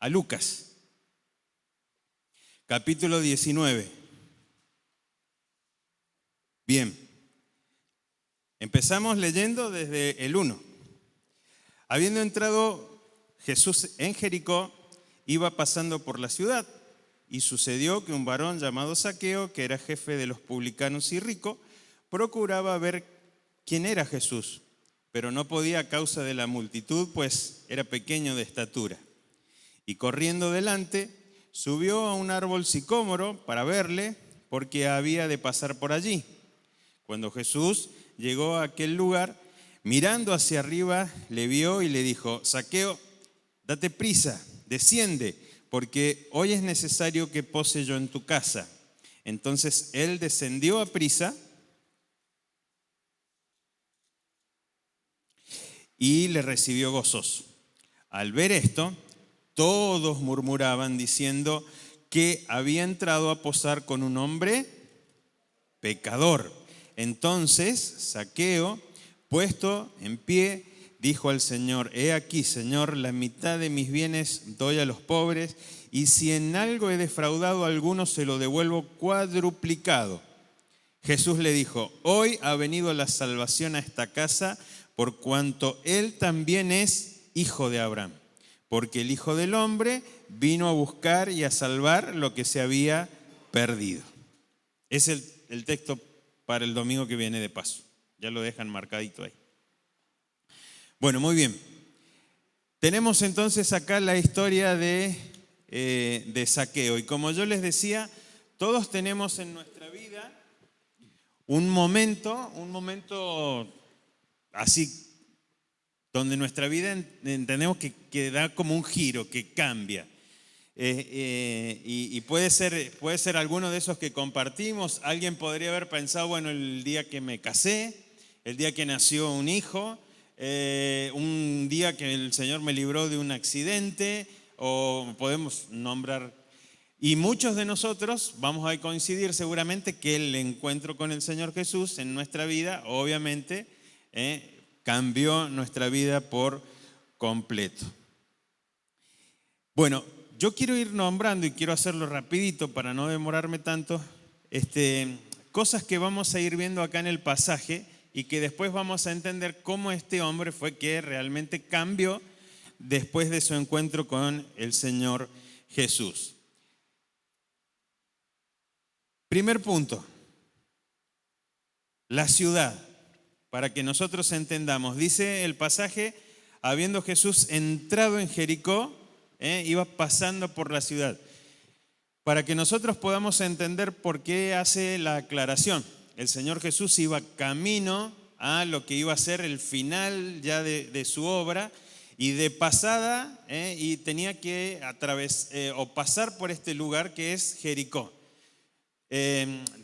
a Lucas, capítulo 19. Bien, empezamos leyendo desde el 1. Habiendo entrado Jesús en Jericó, iba pasando por la ciudad, y sucedió que un varón llamado Zaqueo, que era jefe de los publicanos y rico, procuraba ver quién era Jesús, pero no podía a causa de la multitud, pues era pequeño de estatura. Y corriendo delante, subió a un árbol sicómoro para verle, porque había de pasar por allí. Cuando Jesús llegó a aquel lugar, mirando hacia arriba, le vio y le dijo: Zaqueo, date prisa, desciende, porque hoy es necesario que pose yo en tu casa. Entonces él descendió a prisa y le recibió gozoso. Al ver esto, todos murmuraban diciendo que había entrado a posar con un hombre pecador. Entonces Zaqueo, puesto en pie, dijo al Señor: He aquí, Señor, la mitad de mis bienes doy a los pobres, y si en algo he defraudado a alguno, se lo devuelvo cuadruplicado. Jesús le dijo: Hoy ha venido la salvación a esta casa, por cuanto él también es hijo de Abraham. Porque el Hijo del Hombre vino a buscar y a salvar lo que se había perdido. Es el texto para el domingo que viene de paso. Ya lo dejan marcadito ahí. Bueno, muy bien. Tenemos entonces acá la historia de Zaqueo. Y como yo les decía, todos tenemos en nuestra vida un momento así, donde nuestra vida entendemos que da como un giro, que cambia. Y puede ser alguno de esos que compartimos. Alguien podría haber pensado, bueno, el día que me casé, el día que nació un hijo, un día que el Señor me libró de un accidente, o podemos nombrar. Y muchos de nosotros vamos a coincidir seguramente que el encuentro con el Señor Jesús en nuestra vida, obviamente, cambió nuestra vida por completo. Bueno, yo quiero ir nombrando, y quiero hacerlo rapidito para no demorarme tanto, cosas que vamos a ir viendo acá en el pasaje y que después vamos a entender cómo este hombre fue que realmente cambió después de su encuentro con el Señor Jesús. Primer punto, la ciudad. Para que nosotros entendamos, dice el pasaje: habiendo Jesús entrado en Jericó, iba pasando por la ciudad. Para que nosotros podamos entender por qué hace la aclaración. El Señor Jesús iba camino a lo que iba a ser el final ya de su obra, y de pasada, y tenía que pasar por este lugar que es Jericó.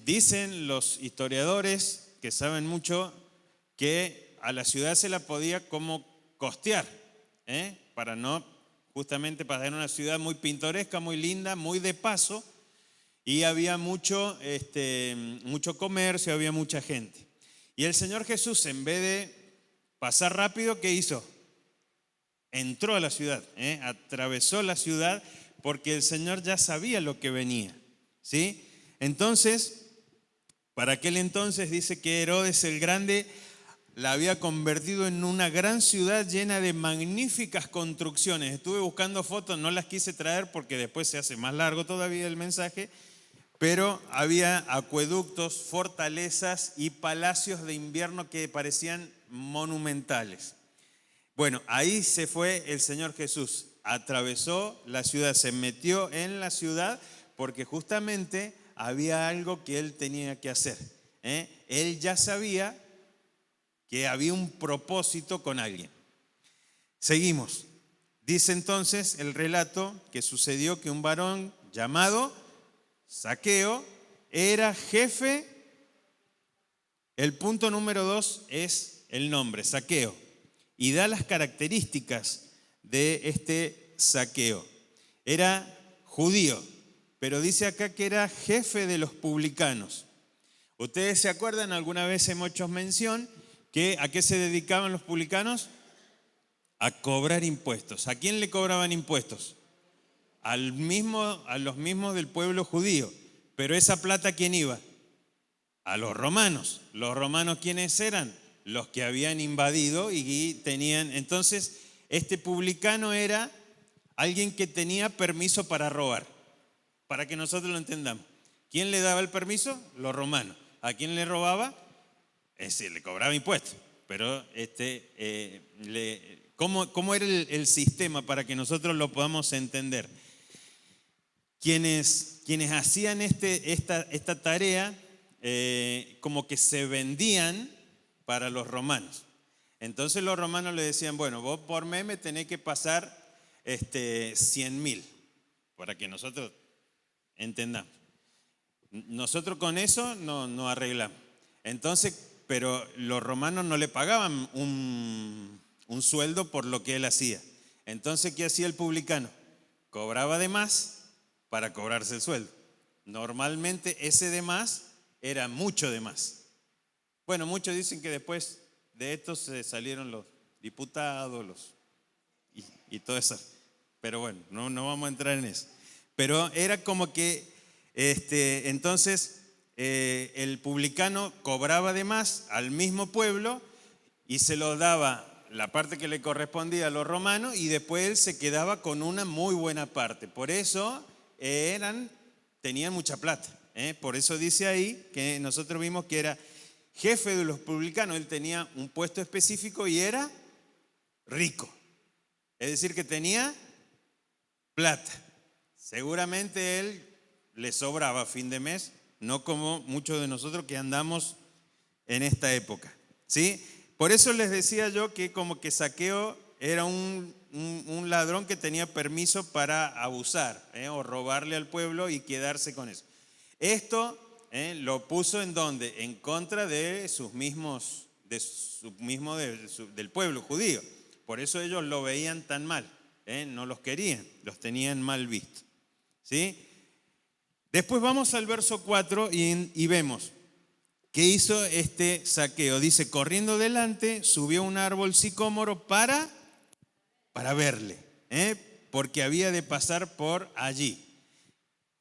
Dicen los historiadores que saben mucho que a la ciudad se la podía como costear, para tener una ciudad muy pintoresca, muy linda, muy de paso, y había mucho comercio, había mucha gente. Y el Señor Jesús, en vez de pasar rápido, ¿qué hizo? Entró a la ciudad, atravesó la ciudad, porque el Señor ya sabía lo que venía, ¿sí? Entonces, para aquel entonces dice que Herodes el Grande la había convertido en una gran ciudad llena de magníficas construcciones. Estuve buscando fotos, no las quise traer porque después se hace más largo todavía el mensaje, pero había acueductos, fortalezas y palacios de invierno que parecían monumentales. Bueno, ahí se fue el Señor Jesús, atravesó la ciudad, se metió en la ciudad porque justamente había algo que él tenía que hacer. Él ya sabía que había un propósito con alguien. Seguimos. Dice entonces el relato que sucedió que un varón llamado Zaqueo era jefe. El punto número 2 es el nombre, Zaqueo, y da las características de este Zaqueo. Era judío, pero dice acá que era jefe de los publicanos. ¿Ustedes se acuerdan? Alguna vez hemos hecho mención que ¿a qué se dedicaban los publicanos? A cobrar impuestos. ¿A quién le cobraban impuestos? a los mismos del pueblo judío. Pero esa plata, ¿a quién iba? A los romanos. ¿Los romanos quiénes eran? Los que habían invadido y tenían. Entonces, este publicano era alguien que tenía permiso para robar, para que nosotros lo entendamos. ¿Quién le daba el permiso? Los romanos. ¿A quién le robaba? Le cobraba impuestos. Pero ¿cómo era el sistema para que nosotros lo podamos entender? Quienes hacían esta tarea, como que se vendían para los romanos. Entonces los romanos le decían, bueno, vos por mes me tenés que pasar 100.000, para que nosotros entendamos. Nosotros con eso no arreglamos. Entonces, pero los romanos no le pagaban un sueldo por lo que él hacía. Entonces, ¿qué hacía el publicano? Cobraba de más para cobrarse el sueldo. Normalmente ese de más era mucho de más. Bueno, muchos dicen que después de estos se salieron los diputados y todo eso. Pero bueno, no vamos a entrar en eso. Pero era como que entonces el publicano cobraba de más al mismo pueblo y se lo daba la parte que le correspondía a los romanos y después él se quedaba con una muy buena parte. Por eso tenían mucha plata. Por eso dice ahí que nosotros vimos que era jefe de los publicanos. Él tenía un puesto específico y era rico. Es decir, que tenía plata. Seguramente él le sobraba a fin de mes, no como muchos de nosotros que andamos en esta época, ¿sí? Por eso les decía yo que como que Zaqueo era un ladrón que tenía permiso para abusar, o robarle al pueblo y quedarse con eso. Esto lo puso ¿en dónde? En contra de del pueblo judío. Por eso ellos lo veían tan mal, no los querían, los tenían mal visto, ¿sí? Después vamos al verso 4 y vemos qué hizo este Zaqueo. Dice, corriendo delante, subió a un árbol sicómoro para verle, porque había de pasar por allí.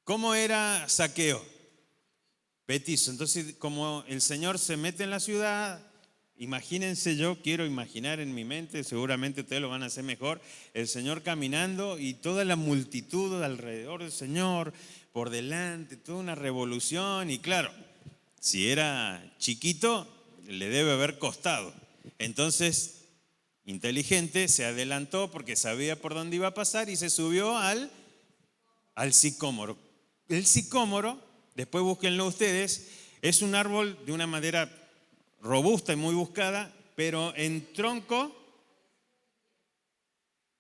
¿Cómo era Zaqueo? Petizo. Entonces, como el Señor se mete en la ciudad, imagínense, yo quiero imaginar en mi mente, seguramente ustedes lo van a hacer mejor, el Señor caminando y toda la multitud alrededor del Señor, por delante, toda una revolución. Y claro, si era chiquito, le debe haber costado. Entonces, inteligente, se adelantó porque sabía por dónde iba a pasar y se subió al sicómoro. El sicómoro, después búsquenlo ustedes, es un árbol de una madera robusta y muy buscada, pero en tronco,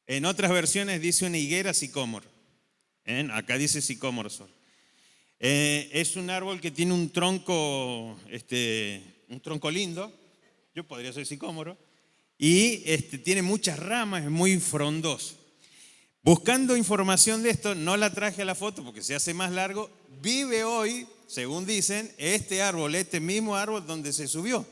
en otras versiones dice una higuera sicómoro. Acá dice sicómoro solo. Es un árbol que tiene un tronco lindo. Yo podría ser sicómoro. Y tiene muchas ramas, es muy frondoso. Buscando información de esto, no la traje a la foto porque se hace más largo. Vive hoy, según dicen, este mismo árbol donde se subió.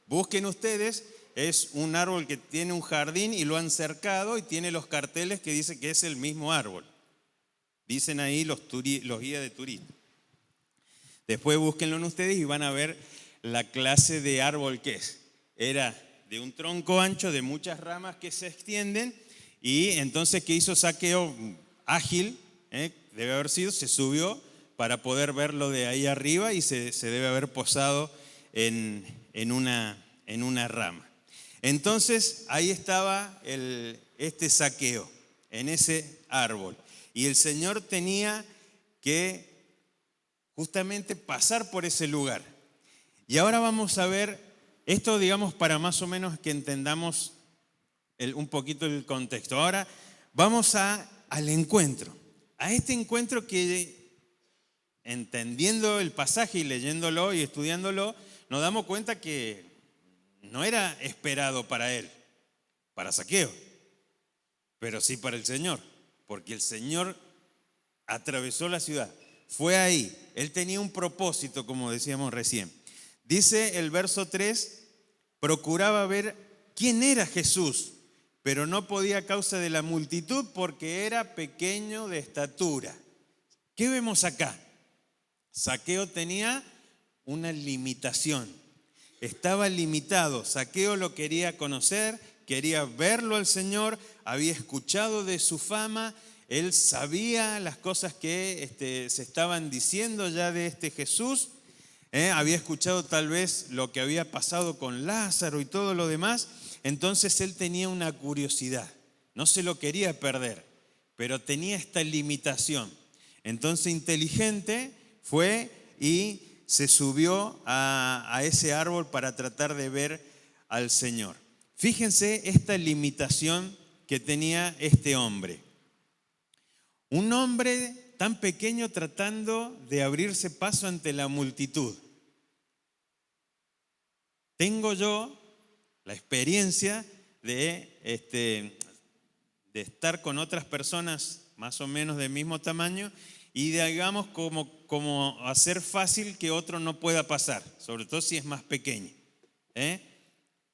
Busquen ustedes, es un árbol que tiene un jardín y lo han cercado y tiene los carteles que dicen que es el mismo árbol. Dicen ahí los guías de turismo. Después búsquenlo en ustedes y van a ver la clase de árbol que es. Era de un tronco ancho, de muchas ramas que se extienden. Y entonces, ¿qué hizo Zaqueo? Ágil, debe haber sido, se subió para poder verlo de ahí arriba y se debe haber posado en una rama. Entonces, ahí estaba este Zaqueo, en ese árbol. Y el Señor tenía que justamente pasar por ese lugar. Y ahora vamos a ver esto, digamos, para más o menos que entendamos un poquito el contexto. Ahora vamos al encuentro. A este encuentro que, entendiendo el pasaje y leyéndolo y estudiándolo, nos damos cuenta que no era esperado para él, para Zaqueo, pero sí para el Señor. Porque el Señor atravesó la ciudad, fue ahí, él tenía un propósito, como decíamos recién. Dice el verso 3, procuraba ver quién era Jesús, pero no podía a causa de la multitud porque era pequeño de estatura. ¿Qué vemos acá? Zaqueo tenía una limitación. Estaba limitado. Zaqueo lo quería conocer, quería verlo al Señor, había escuchado de su fama, él sabía las cosas que se estaban diciendo ya de este Jesús. Había escuchado tal vez lo que había pasado con Lázaro y todo lo demás. Entonces él tenía una curiosidad, no se lo quería perder, pero tenía esta limitación. Entonces inteligente fue y se subió a ese árbol para tratar de ver al Señor. Fíjense esta limitación que tenía este hombre. Un hombre tan pequeño tratando de abrirse paso ante la multitud. Tengo yo la experiencia de estar con otras personas más o menos del mismo tamaño y digamos como hacer fácil que otro no pueda pasar, sobre todo si es más pequeño.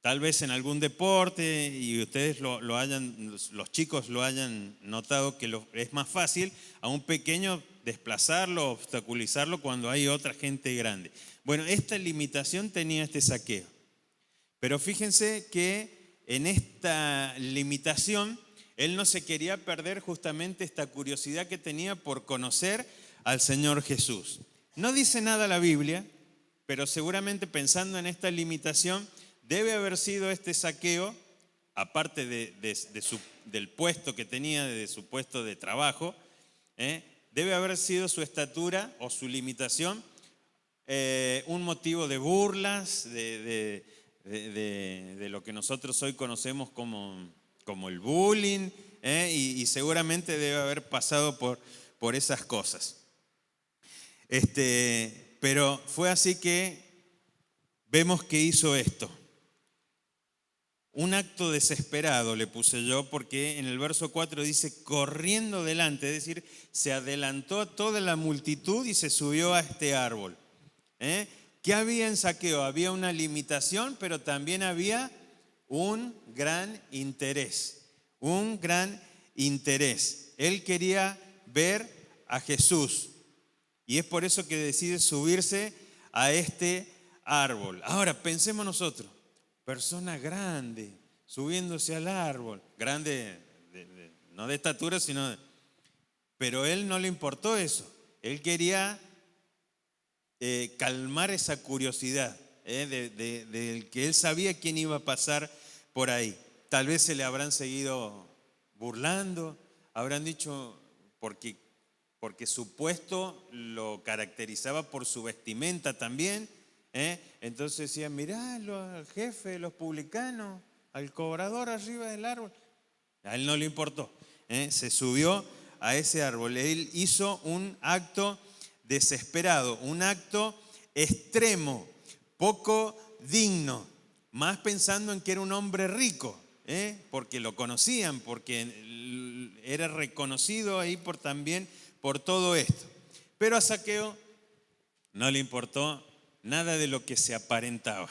Tal vez en algún deporte y ustedes los chicos lo hayan notado que es más fácil a un pequeño desplazarlo, obstaculizarlo cuando hay otra gente grande. Bueno, esta limitación tenía este Zaqueo. Pero fíjense que en esta limitación él no se quería perder justamente esta curiosidad que tenía por conocer al Señor Jesús. No dice nada la Biblia, pero seguramente pensando en esta limitación, debe haber sido este Zaqueo, aparte del puesto que tenía, de su puesto de trabajo, debe haber sido su estatura o su limitación un motivo de burlas, de lo que nosotros hoy conocemos como el bullying, y seguramente debe haber pasado por esas cosas. Pero fue así que vemos que hizo esto. Un acto desesperado le puse yo, porque en el verso 4 dice corriendo delante, es decir, se adelantó a toda la multitud y se subió a este árbol. ¿Qué había en Zaqueo? Había una limitación, pero también había un gran interés. Un gran interés. Él quería ver a Jesús y es por eso que decide subirse a este árbol. Ahora pensemos nosotros. Persona grande, subiéndose al árbol, grande, no de estatura, pero él no le importó eso. Él quería calmar esa curiosidad, del que él sabía quién iba a pasar por ahí. Tal vez se le habrán seguido burlando, habrán dicho, porque su puesto lo caracterizaba por su vestimenta también. Entonces decían, mirá al jefe, los publicanos, al cobrador arriba del árbol. A él no le importó, se subió a ese árbol. Él hizo un acto desesperado, un acto extremo, poco digno, más pensando en que era un hombre rico, porque lo conocían, porque era reconocido ahí también por todo esto. Pero a Zaqueo no le importó nada de lo que se aparentaba,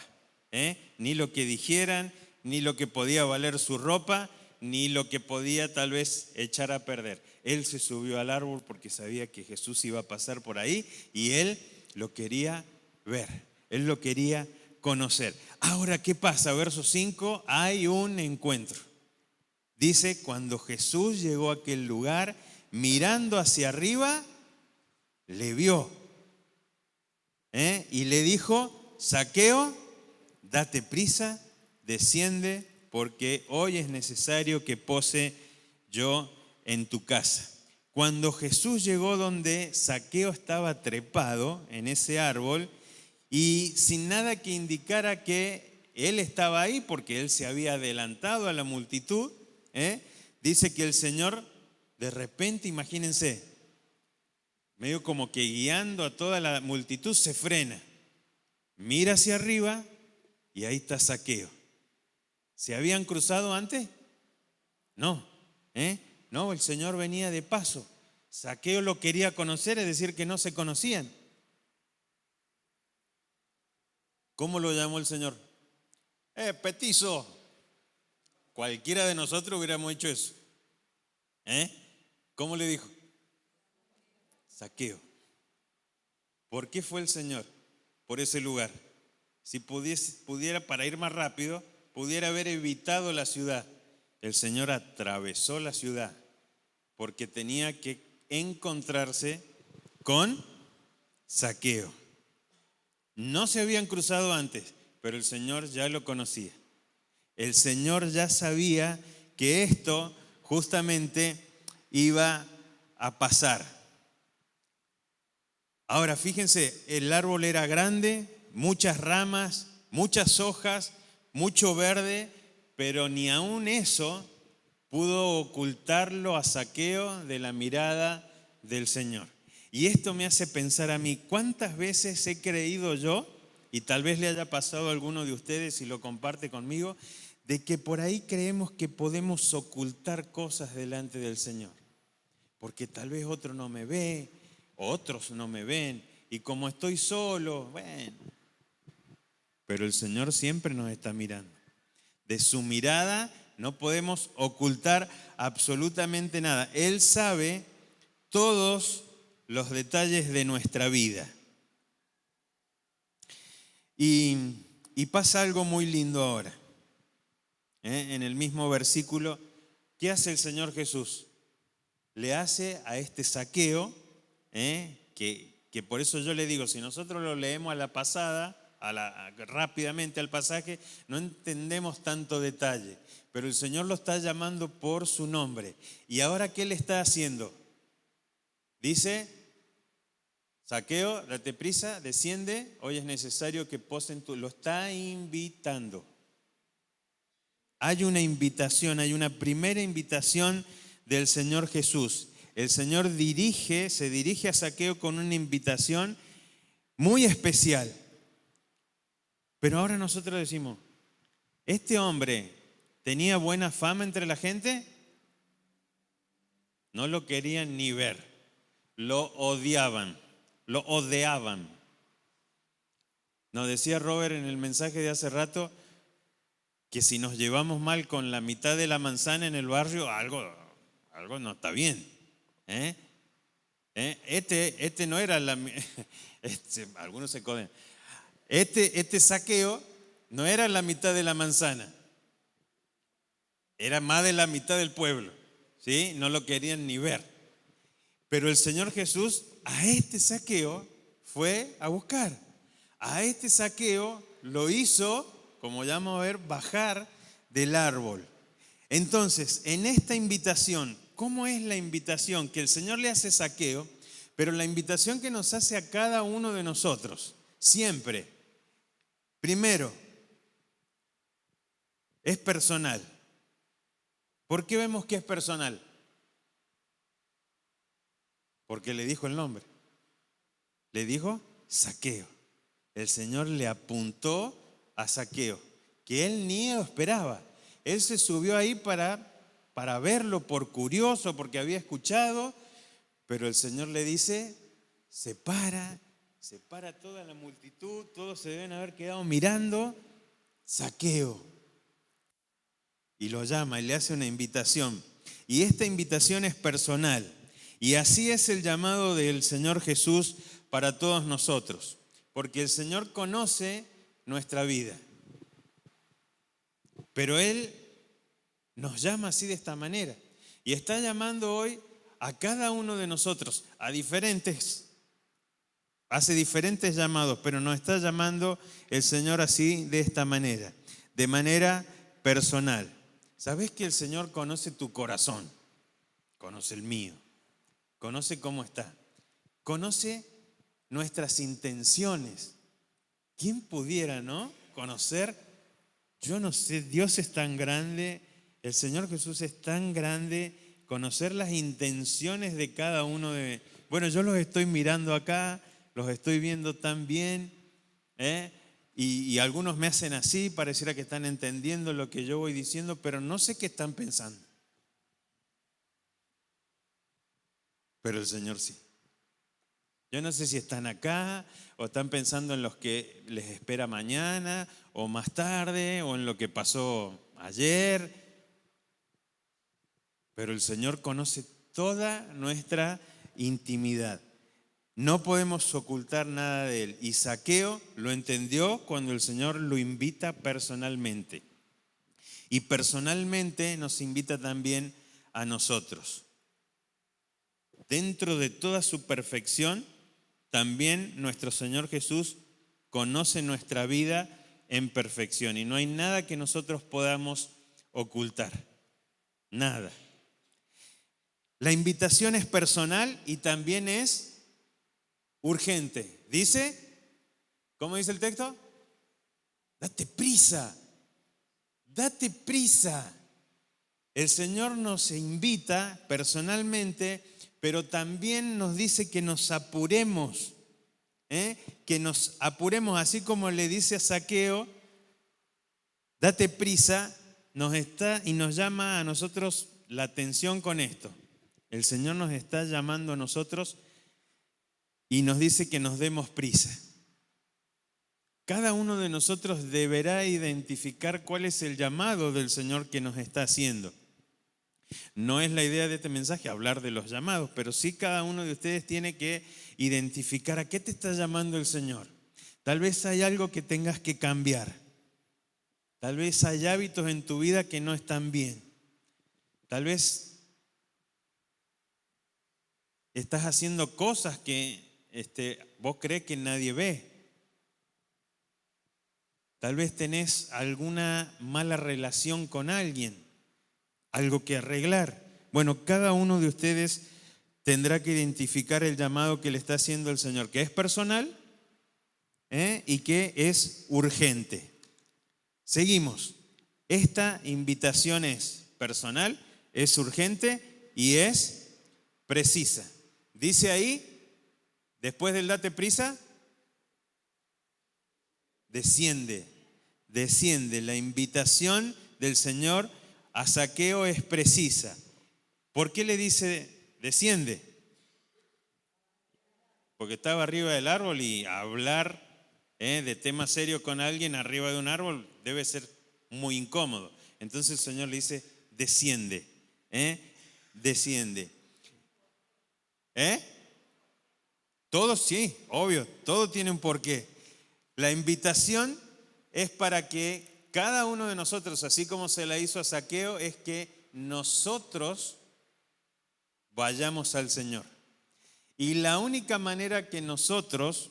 ni lo que dijeran, ni lo que podía valer su ropa, ni lo que podía tal vez echar a perder. Él se subió al árbol porque sabía que Jesús iba a pasar por ahí y él lo quería ver, él lo quería conocer. Ahora, ¿qué pasa? Verso 5, hay un encuentro. Dice, cuando Jesús llegó a aquel lugar, mirando hacia arriba, le vio. Y le dijo, Zaqueo, date prisa, desciende, porque hoy es necesario que pose yo en tu casa. Cuando Jesús llegó donde Zaqueo estaba trepado en ese árbol y sin nada que indicara que él estaba ahí, porque él se había adelantado a la multitud, dice que el Señor de repente, imagínense, medio como que guiando a toda la multitud, se frena, mira hacia arriba y ahí está Zaqueo. ¿Se habían cruzado antes? No, no, el Señor venía de paso. Zaqueo lo quería conocer, es decir, que no se conocían. ¿Cómo lo llamó el Señor? Petizo, Cualquiera de nosotros hubiéramos hecho eso. ¿Cómo le dijo? Zaqueo. ¿Por qué fue el Señor por ese lugar? Si pudiera, para ir más rápido, pudiera haber evitado la ciudad. El Señor atravesó la ciudad porque tenía que encontrarse con Zaqueo. No se habían cruzado antes, pero el Señor ya lo conocía. El Señor ya sabía que esto justamente iba a pasar. Ahora fíjense, el árbol era grande, muchas ramas, muchas hojas, mucho verde, pero ni aun eso pudo ocultarlo a Zaqueo de la mirada del Señor. Y esto me hace pensar a mí, ¿cuántas veces he creído yo, y tal vez le haya pasado a alguno de ustedes y lo comparte conmigo, de que por ahí creemos que podemos ocultar cosas delante del Señor? Porque tal vez otro no me ve, otros no me ven, y como estoy solo, bueno. Pero el Señor siempre nos está mirando. De su mirada no podemos ocultar absolutamente nada. Él sabe todos los detalles de nuestra vida. Y pasa algo muy lindo ahora. En el mismo versículo, ¿qué hace el Señor Jesús? Le hace a este Zaqueo, que por eso yo le digo, si nosotros lo leemos a la pasada, rápidamente al pasaje, no entendemos tanto detalle, pero el Señor lo está llamando por su nombre. ¿Y ahora qué le está haciendo? Dice: Zaqueo, date prisa, desciende, hoy es necesario que posen lo está invitando. Hay una invitación, hay una primera invitación del Señor Jesús. El Señor se dirige a Zaqueo con una invitación muy especial. Pero ahora nosotros decimos, ¿este hombre tenía buena fama entre la gente? No lo querían ni ver, lo odiaban, lo odiaban. Nos decía Robert en el mensaje de hace rato que si nos llevamos mal con la mitad de la manzana en el barrio, algo no está bien. Este no era algunos se coden. Este Zaqueo no era la mitad de la manzana, era más de la mitad del pueblo, ¿sí? No lo querían ni ver. Pero el Señor Jesús a este Zaqueo fue a buscar. A este Zaqueo lo hizo, como ya vamos a ver, bajar del árbol. Entonces, en esta invitación, ¿cómo es la invitación que el Señor le hace a Zaqueo? Pero la invitación que nos hace a cada uno de nosotros, siempre. Primero, es personal. ¿Por qué vemos que es personal? Porque le dijo el nombre. Le dijo Zaqueo. El Señor le apuntó a Zaqueo, que él ni lo esperaba. Él se subió ahí para verlo, por curioso, porque había escuchado, pero el Señor le dice, se para toda la multitud, todos se deben haber quedado mirando, Zaqueo. Y lo llama y le hace una invitación. Y esta invitación es personal. Y así es el llamado del Señor Jesús para todos nosotros. Porque el Señor conoce nuestra vida. Pero Él nos llama así de esta manera. Y está llamando hoy a cada uno de nosotros, hace diferentes llamados, pero nos está llamando el Señor así de esta manera, de manera personal. ¿Sabes que el Señor conoce tu corazón? Conoce el mío. Conoce cómo está. Conoce nuestras intenciones. ¿Quién pudiera, no? Conocer, yo no sé, Dios es tan grande, el Señor Jesús es tan grande, conocer las intenciones de cada uno de... Bueno, yo los estoy mirando acá, los estoy viendo tan bien, y algunos me hacen así, pareciera que están entendiendo lo que yo voy diciendo, pero no sé qué están pensando. Pero el Señor sí. Yo no sé si están acá o están pensando en los que les espera mañana o más tarde o en lo que pasó ayer. pero el Señor conoce toda nuestra intimidad. No podemos ocultar nada de Él. Y Zaqueo lo entendió cuando el Señor lo invita personalmente. Y personalmente nos invita también a nosotros. Dentro de toda su perfección, también nuestro Señor Jesús conoce nuestra vida en perfección. Y no hay nada que nosotros podamos ocultar. Nada. La invitación es personal y también es urgente. Dice, ¿cómo dice el texto? Date prisa, date prisa. El Señor nos invita personalmente, pero también nos dice que nos apuremos, que nos apuremos, así como le dice a Zaqueo, date prisa, nos está y nos llama a nosotros la atención con esto. El Señor nos está llamando a nosotros y nos dice que nos demos prisa. Cada uno de nosotros deberá identificar cuál es el llamado del Señor que nos está haciendo. No es la idea de este mensaje hablar de los llamados, pero sí cada uno de ustedes tiene que identificar a qué te está llamando el Señor. Tal vez hay algo que tengas que cambiar. Tal vez hay hábitos en tu vida que no están bien. Tal vez estás haciendo cosas que vos crees que nadie ve. Tal vez tenés alguna mala relación con alguien, algo que arreglar. Bueno, cada uno de ustedes tendrá que identificar el llamado que le está haciendo el Señor, que es personal y que es urgente. Seguimos. Esta invitación es personal, es urgente y es precisa. Dice ahí, después del date prisa, desciende. La invitación del Señor a Zaqueo es precisa. ¿Por qué le dice desciende? Porque estaba arriba del árbol y hablar de temas serios con alguien arriba de un árbol debe ser muy incómodo. Entonces el Señor le dice desciende, desciende. Todo sí, obvio, todo tiene un porqué. La invitación es para que cada uno de nosotros, así como se la hizo a Zaqueo, es que nosotros vayamos al Señor. Y la única manera que nosotros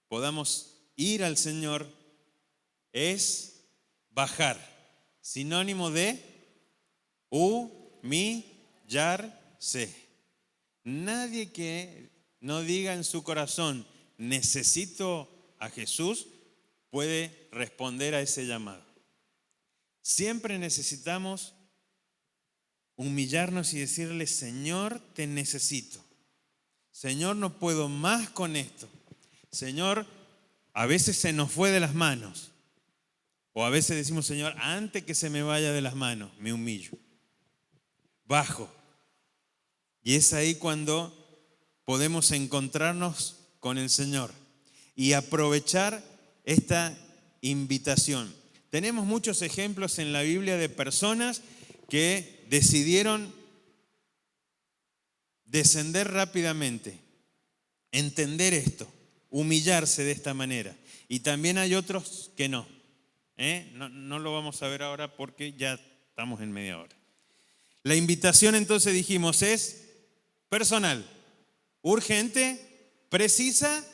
podamos ir al Señor es bajar. Sinónimo de humillarse. Nadie que no diga en su corazón, necesito a Jesús, puede responder a ese llamado. Siempre necesitamos humillarnos y decirle, Señor, te necesito. Señor, no puedo más con esto. Señor, a veces se nos fue de las manos. O a veces decimos, Señor, antes que se me vaya de las manos, me humillo. Bajo. Y es ahí cuando podemos encontrarnos con el Señor y aprovechar esta invitación. Tenemos muchos ejemplos en la Biblia de personas que decidieron descender rápidamente, entender esto, humillarse de esta manera. Y también hay otros que no. No lo vamos a ver ahora porque ya estamos en media hora. La invitación entonces dijimos es personal, urgente, precisa,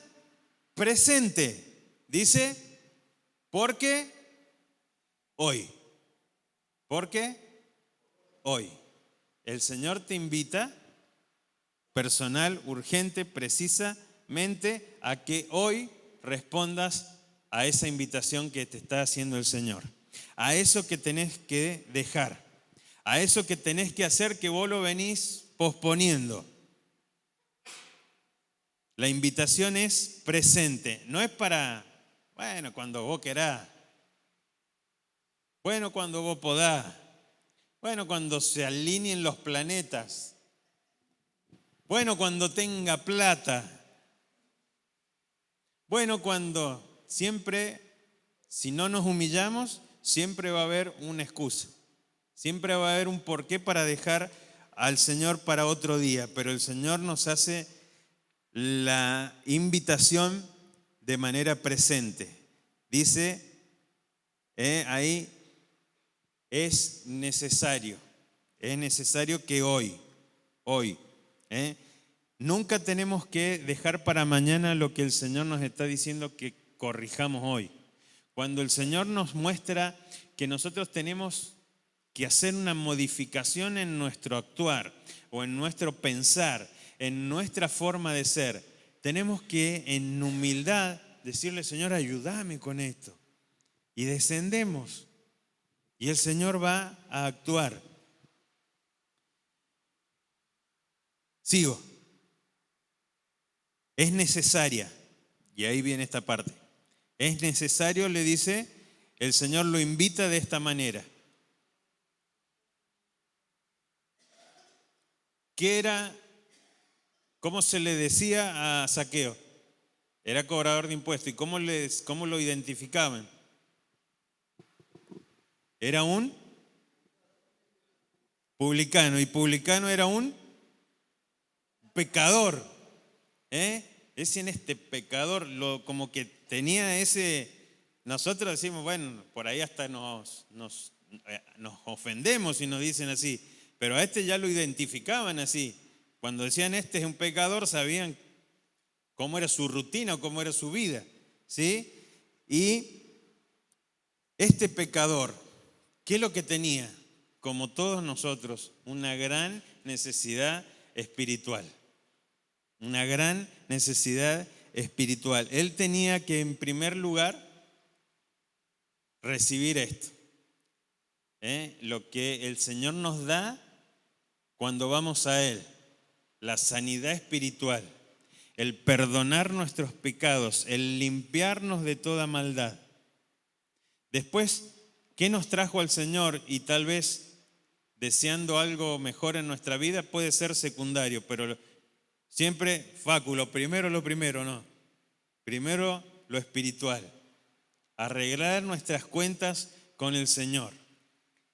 presente. Dice, porque hoy. Porque hoy. El Señor te invita, personal, urgente, precisamente, a que hoy respondas a esa invitación que te está haciendo el Señor. A eso que tenés que dejar. A eso que tenés que hacer que vos lo venís posponiendo. La invitación es presente. No es para, bueno, cuando vos querás. Bueno, cuando vos podás. Bueno, cuando se alineen los planetas. Bueno, cuando tenga plata. Bueno, cuando siempre, si no nos humillamos, siempre va a haber una excusa. Siempre va a haber un porqué para dejar al Señor para otro día, pero el Señor nos hace la invitación de manera presente. Dice ahí, es necesario que hoy, nunca tenemos que dejar para mañana lo que el Señor nos está diciendo que corrijamos hoy. Cuando el Señor nos muestra que nosotros tenemos que hacer una modificación en nuestro actuar o en nuestro pensar, en nuestra forma de ser, tenemos que en humildad decirle: Señor, ayúdame con esto. Y descendemos y el Señor va a actuar. Sigo. Es necesaria, y ahí viene esta parte. Es necesario, le dice, el Señor lo invita de esta manera. ¿Qué era? ¿Cómo se le decía a Zaqueo? Era cobrador de impuestos. ¿Y cómo lo identificaban? Era un publicano. Y publicano era un pecador. Es en este pecador, como que tenía ese. Nosotros decimos, bueno, por ahí hasta nos ofendemos si nos dicen así. Pero a este ya lo identificaban así. Cuando decían este es un pecador, sabían cómo era su rutina o cómo era su vida, ¿sí? Y este pecador, ¿qué es lo que tenía? Como todos nosotros, una gran necesidad espiritual. Una gran necesidad espiritual. Él tenía que, en primer lugar, recibir esto. Lo que el Señor nos da cuando vamos a Él. La sanidad espiritual, el perdonar nuestros pecados, el limpiarnos de toda maldad. Después, ¿qué nos trajo al Señor? Y tal vez deseando algo mejor en nuestra vida puede ser secundario, pero siempre, Facu, lo primero, no. Primero lo espiritual. Arreglar nuestras cuentas con el Señor.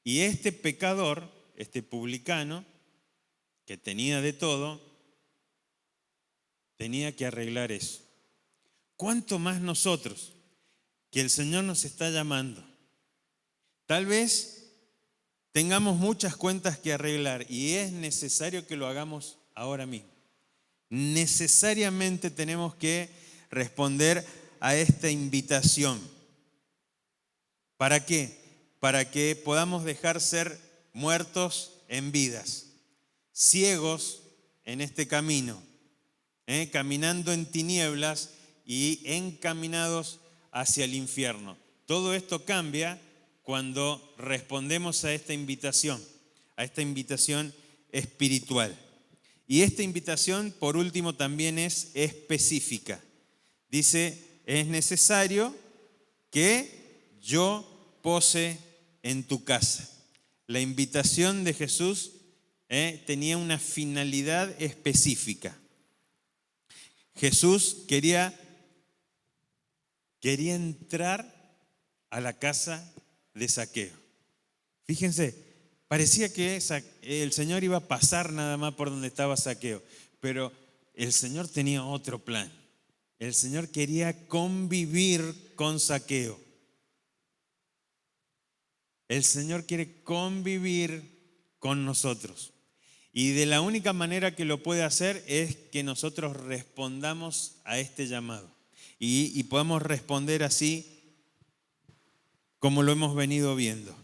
Y este pecador, este publicano, que tenía de todo, tenía que arreglar eso. ¿Cuánto más nosotros, que el Señor nos está llamando? Tal vez tengamos muchas cuentas que arreglar y es necesario que lo hagamos ahora mismo. Necesariamente tenemos que responder a esta invitación. ¿Para qué? Para que podamos dejar ser muertos en vidas, ciegos en este camino, caminando en tinieblas y encaminados hacia el infierno. Todo esto cambia cuando respondemos a esta invitación espiritual. Y esta invitación, por último, también es específica. Dice, es necesario que yo pose en tu casa. La invitación de Jesús tenía una finalidad específica. Jesús quería entrar a la casa de Zaqueo. Fíjense, parecía que el Señor iba a pasar nada más por donde estaba Zaqueo, pero el Señor tenía otro plan. El Señor quería convivir con Zaqueo. El Señor quiere convivir con nosotros. Y de la única manera que lo puede hacer es que nosotros respondamos a este llamado. Y podamos responder así como lo hemos venido viendo.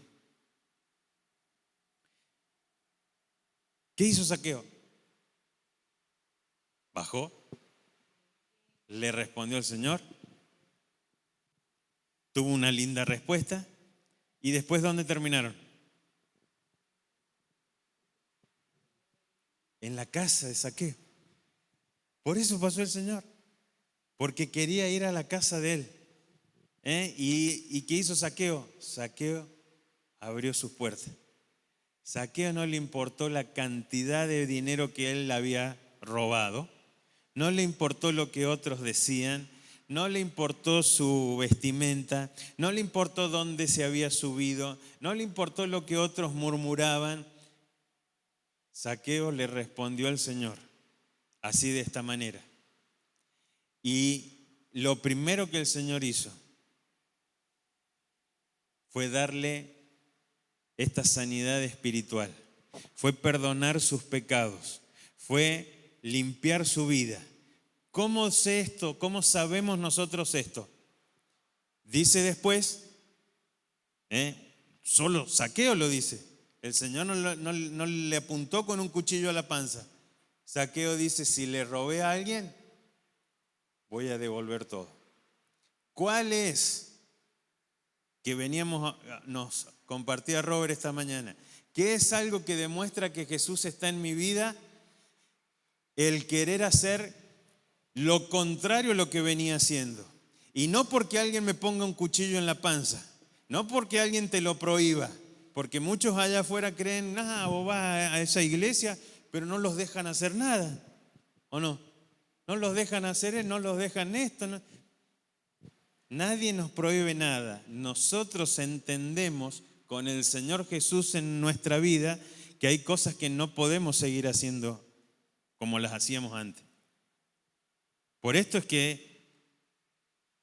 ¿Qué hizo Zaqueo? Bajó, le respondió el Señor, tuvo una linda respuesta. ¿Y después dónde terminaron? En la casa de Zaqueo. Por eso pasó el Señor, porque quería ir a la casa de él. ¿Y qué hizo Zaqueo? Zaqueo abrió sus puertas. Zaqueo no le importó la cantidad de dinero que él había robado, no le importó lo que otros decían, no le importó su vestimenta, no le importó dónde se había subido, no le importó lo que otros murmuraban. Zaqueo le respondió al Señor así, de esta manera. Y lo primero que el Señor hizo fue darle esta sanidad espiritual, fue perdonar sus pecados, fue limpiar su vida. ¿Cómo sé esto? ¿Cómo sabemos nosotros esto? Dice después, solo Zaqueo lo dice. El Señor no le apuntó con un cuchillo a la panza. Zaqueo dice, si le robé a alguien, voy a devolver todo. ¿Cuál es? Que nos compartía Robert esta mañana. ¿Qué es algo que demuestra que Jesús está en mi vida? El querer hacer lo contrario a lo que venía haciendo. Y no porque alguien me ponga un cuchillo en la panza, no porque alguien te lo prohíba, porque muchos allá afuera creen, vos vas a esa iglesia, pero no los dejan hacer nada, ¿o no? No los dejan hacer, no los dejan esto. No. Nadie nos prohíbe nada. Nosotros entendemos con el Señor Jesús en nuestra vida que hay cosas que no podemos seguir haciendo como las hacíamos antes. Por esto es que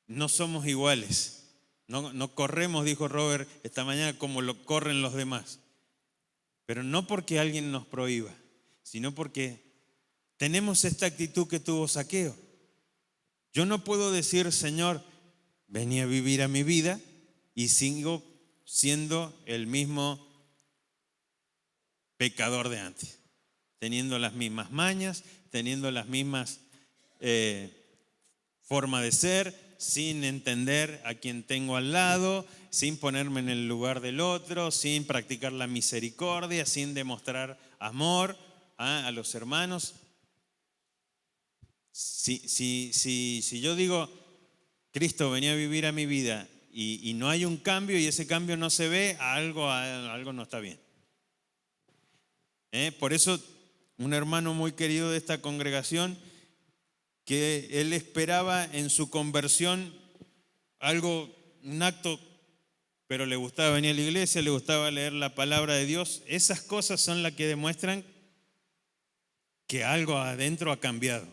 no somos iguales. No corremos, dijo Robert esta mañana, como lo corren los demás. Pero no porque alguien nos prohíba, sino porque tenemos esta actitud que tuvo Zaqueo. Yo no puedo decir, Señor, vení a vivir a mi vida y sigo siendo el mismo pecador de antes, teniendo las mismas mañas, teniendo las mismas formas de ser, sin entender a quien tengo al lado, sin ponerme en el lugar del otro, sin practicar la misericordia, sin demostrar amor a los hermanos. Si yo digo, Cristo venía a vivir a mi vida y no hay un cambio y ese cambio no se ve, algo no está bien. Por eso un hermano muy querido de esta congregación, que él esperaba en su conversión un acto, pero le gustaba venir a la iglesia, le gustaba leer la palabra de Dios. Esas cosas son las que demuestran que algo adentro ha cambiado.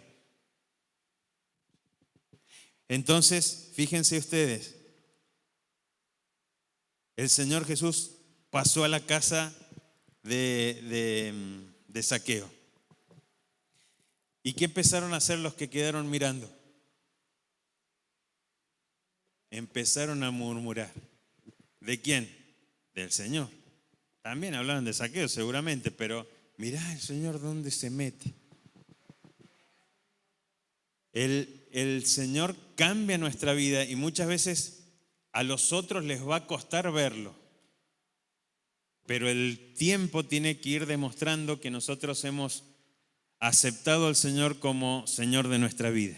Entonces, fíjense ustedes, el Señor Jesús pasó a la casa de Zaqueo. ¿Y qué empezaron a hacer los que quedaron mirando? Empezaron a murmurar. ¿De quién? Del Señor. También hablaban de Zaqueo seguramente, pero mirá el Señor dónde se mete. El Señor cambia nuestra vida y muchas veces a los otros les va a costar verlo. Pero el tiempo tiene que ir demostrando que nosotros hemos aceptado al Señor como Señor de nuestra vida.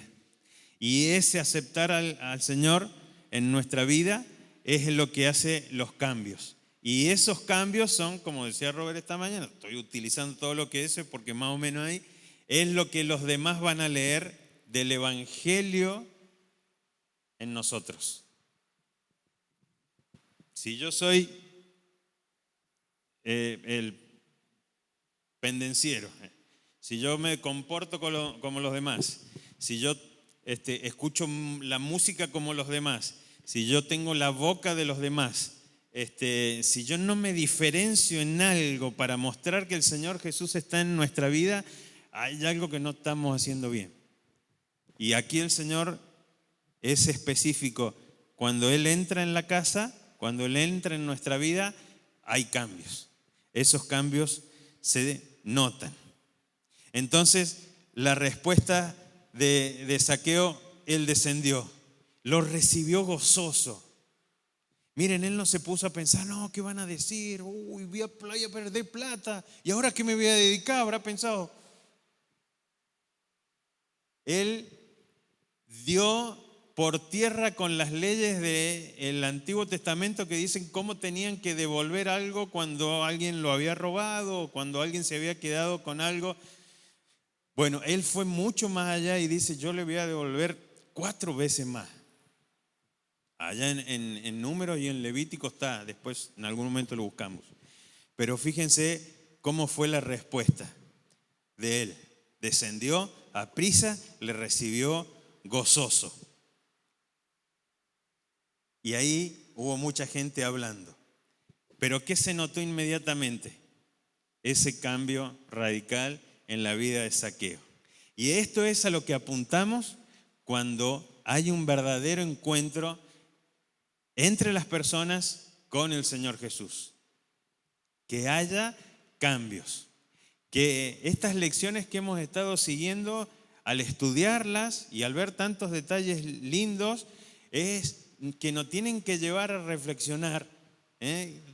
Y ese aceptar al Señor en nuestra vida es lo que hace los cambios. Y esos cambios son, como decía Robert esta mañana, estoy utilizando todo lo que dice porque más o menos ahí, es lo que los demás van a leer del Evangelio en nosotros. Si yo soy el pendenciero, si yo me comporto como los demás, si yo escucho la música como los demás, si yo tengo la boca de los demás, si yo no me diferencio en algo para mostrar que el Señor Jesús está en nuestra vida, hay algo que no estamos haciendo bien. Y aquí el Señor es específico. Cuando Él entra en la casa, cuando Él entra en nuestra vida, hay cambios. Esos cambios se notan. Entonces, la respuesta de Zaqueo, él descendió, lo recibió gozoso. Miren, él no se puso a pensar, no, ¿qué van a decir? Uy, voy a perder plata. ¿Y ahora qué me voy a dedicar? Habrá pensado. Él dio por tierra con las leyes del Antiguo Testamento que dicen cómo tenían que devolver algo cuando alguien lo había robado o cuando alguien se había quedado con algo. Bueno, él fue mucho más allá y dice, yo le voy a devolver 4 veces más. Allá en Números y en Levítico está, después en algún momento lo buscamos. Pero fíjense cómo fue la respuesta de él. Descendió a prisa, le recibió gozoso. Y ahí hubo mucha gente hablando. Pero ¿qué se notó inmediatamente? Ese cambio radical en la vida de Zaqueo. Y esto es a lo que apuntamos cuando hay un verdadero encuentro entre las personas con el Señor Jesús. Que haya cambios. Que estas lecciones que hemos estado siguiendo, al estudiarlas y al ver tantos detalles lindos, es que nos tienen que llevar a reflexionar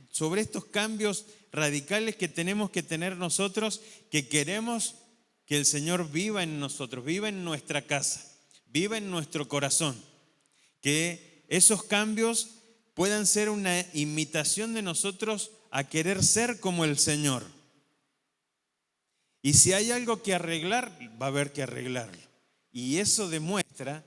sobre estos cambios radicales que tenemos que tener nosotros, que queremos que el Señor viva en nosotros, viva en nuestra casa, viva en nuestro corazón. Que esos cambios puedan ser una imitación de nosotros a querer ser como el Señor. Y si hay algo que arreglar, va a haber que arreglarlo. Y eso demuestra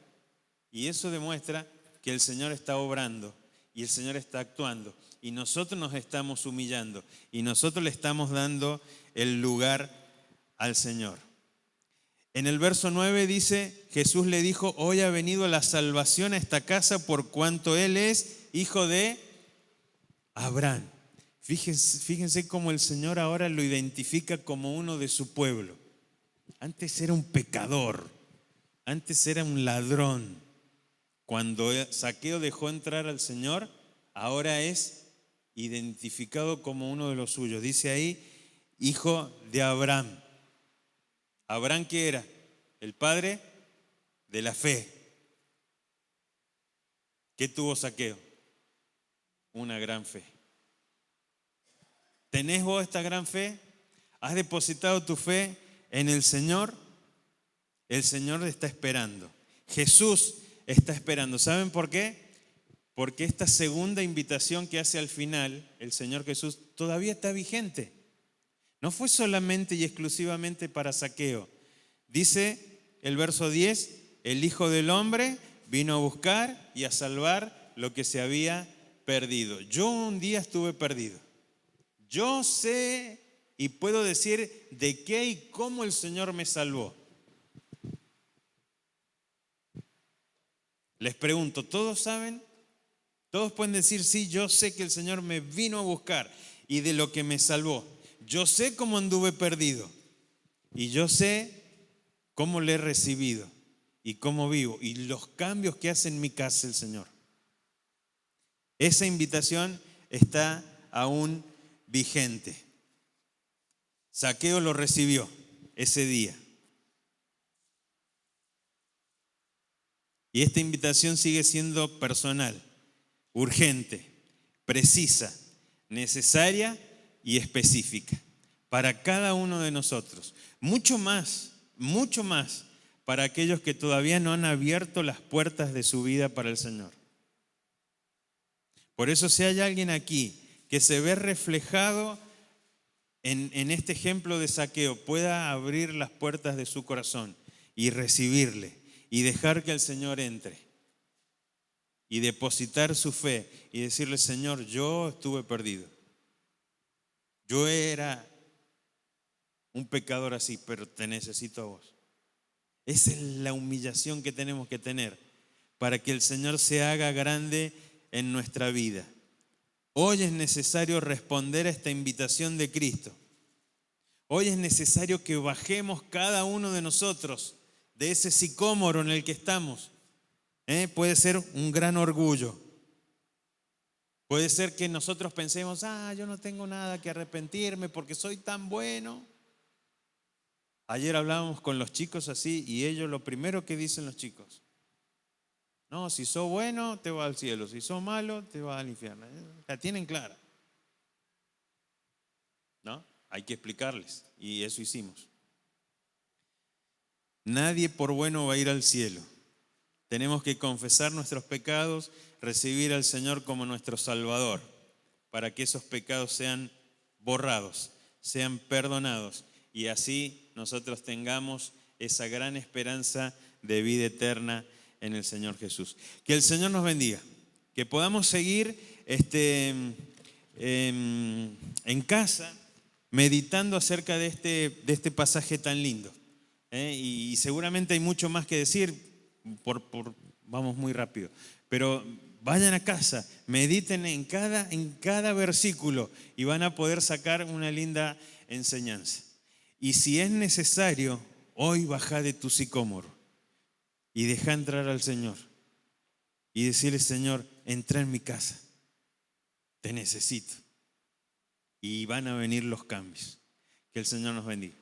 que el Señor está obrando y el Señor está actuando. Y nosotros nos estamos humillando y nosotros le estamos dando el lugar al Señor. En el verso 9 dice, Jesús le dijo, hoy ha venido la salvación a esta casa por cuanto Él es hijo de Abraham. Fíjense cómo el Señor ahora lo identifica como uno de su pueblo. Antes era un pecador, antes era un ladrón. Cuando Zaqueo dejó entrar al Señor, ahora es identificado como uno de los suyos. Dice ahí, hijo de Abraham. ¿Abraham qué era? El padre de la fe. ¿Qué tuvo Zaqueo? Una gran fe. ¿Tenés vos esta gran fe? ¿Has depositado tu fe en el Señor? El Señor está esperando. Jesús está esperando. ¿Saben por qué? Porque esta segunda invitación que hace al final el Señor Jesús todavía está vigente. No fue solamente y exclusivamente para Zaqueo. Dice el verso 10, el Hijo del Hombre vino a buscar y a salvar lo que se había perdido. Yo un día estuve perdido. Yo sé y puedo decir de qué y cómo el Señor me salvó. Les pregunto, ¿todos saben? Todos pueden decir, sí, yo sé que el Señor me vino a buscar y de lo que me salvó. Yo sé cómo anduve perdido y yo sé cómo le he recibido y cómo vivo y los cambios que hace en mi casa el Señor. Esa invitación está aún vigente. Zaqueo lo recibió ese día. Y esta invitación sigue siendo personal, urgente, precisa, necesaria y específica para cada uno de nosotros. Mucho más para aquellos que todavía no han abierto las puertas de su vida para el Señor. Por eso, si hay alguien aquí que se ve reflejado en este ejemplo de Zaqueo, pueda abrir las puertas de su corazón y recibirle y dejar que el Señor entre y depositar su fe y decirle, Señor, yo estuve perdido. Yo era un pecador así, pero te necesito a vos. Esa es la humillación que tenemos que tener para que el Señor se haga grande en nuestra vida. Hoy es necesario responder a esta invitación de Cristo. Hoy es necesario que bajemos cada uno de nosotros de ese sicómoro en el que estamos. Puede ser un gran orgullo. Puede ser que nosotros pensemos, yo no tengo nada que arrepentirme porque soy tan bueno. Ayer hablábamos con los chicos así y ellos lo primero que dicen los chicos, no, si sos bueno te vas al cielo, si sos malo te vas al infierno. La tienen clara. ¿No? Hay que explicarles y eso hicimos. Nadie por bueno va a ir al cielo. Tenemos que confesar nuestros pecados, recibir al Señor como nuestro Salvador, para que esos pecados sean borrados, sean perdonados y así nosotros tengamos esa gran esperanza de vida eterna en el Señor Jesús. Que el Señor nos bendiga, que podamos seguir en casa meditando acerca de este pasaje tan lindo. Y seguramente hay mucho más que decir, vamos muy rápido, pero vayan a casa, mediten en cada versículo y van a poder sacar una linda enseñanza. Y si es necesario, hoy baja de tu sicómoro y deja entrar al Señor y decirle: Señor, entra en mi casa, te necesito. Y van a venir los cambios. Que el Señor nos bendiga.